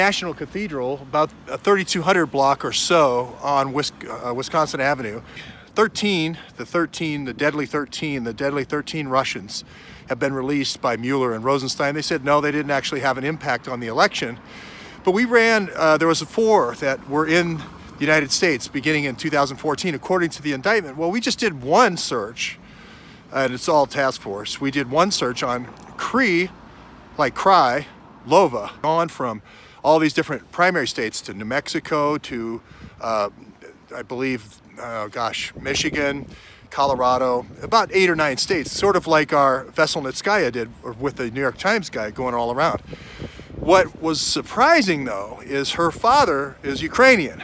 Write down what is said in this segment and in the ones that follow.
National Cathedral, about a 3200 block or so on Wisconsin Avenue. The deadly 13 Russians have been released by Mueller and Rosenstein. They said no, they didn't actually have an impact on the election. But we ran, there was 4 that were in the United States beginning in 2014, according to the indictment. Well, we just did one search, and it's all task force. We did one search on Cree, like cry, Lova, on from all these different primary states to New Mexico to, I believe, Michigan, Colorado, about 8 or 9 states, sort of like our Veselnitskaya did with the New York Times guy going all around. What was surprising, though, is her father is Ukrainian.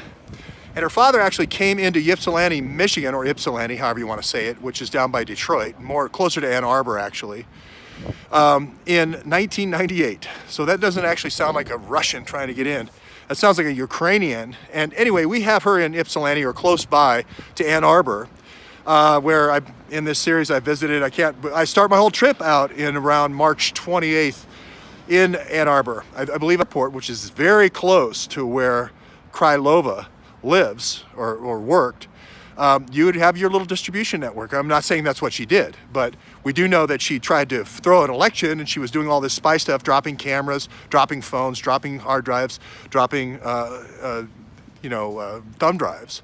And her father actually came into Ypsilanti, Michigan, or Ypsilanti, however you want to say it, which is down by Detroit, closer to Ann Arbor, actually, in 1998. So that doesn't actually sound like a Russian trying to get in. That sounds like a Ukrainian. And anyway, we have her in Ypsilanti or close by to Ann Arbor, where in this series I visited. I start my whole trip out in around March 28th in Ann Arbor. I believe a port, which is very close to where Krylova lives or worked. You would have your little distribution network. I'm not saying that's what she did, but we do know that she tried to throw an election, and she was doing all this spy stuff, dropping cameras, dropping phones, dropping hard drives, dropping thumb drives.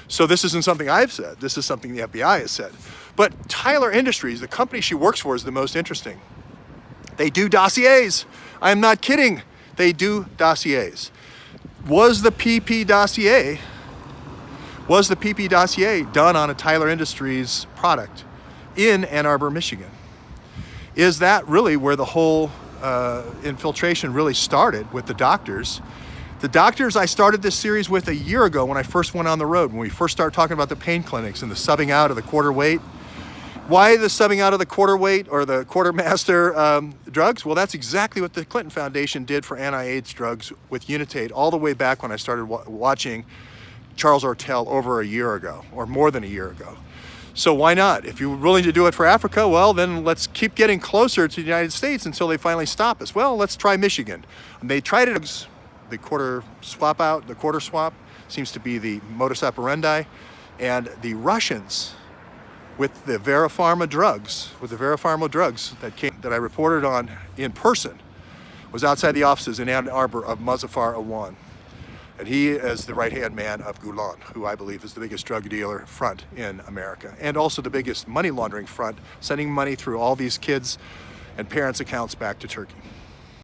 So this isn't something I've said. This is something the FBI has said. But Tyler Industries, the company she works for, is the most interesting. They do dossiers. I'm not kidding. They do dossiers. Was the PP dossier done on a Tyler Industries product in Ann Arbor, Michigan? Is that really where the whole infiltration really started with the doctors? The doctors I started this series with a year ago when I first went on the road, when we first started talking about the pain clinics and the subbing out of the quarter weight. Why the subbing out of the quarter weight or the quartermaster drugs? Well, that's exactly what the Clinton Foundation did for anti-AIDS drugs with Unitate all the way back when I started watching Charles Ortel over a year ago, or more than a year ago. So why not? If you're willing to do it for Africa, well, then let's keep getting closer to the United States until they finally stop us. Well, let's try Michigan. And they tried it. The quarter swap seems to be the modus operandi. And the Russians, with the Verapharma drugs, that I reported on in person, was outside the offices in Ann Arbor of Muzaffar Awan. And he is the right-hand man of Gulen, who I believe is the biggest drug dealer front in America, and also the biggest money laundering front, sending money through all these kids' and parents' accounts back to Turkey.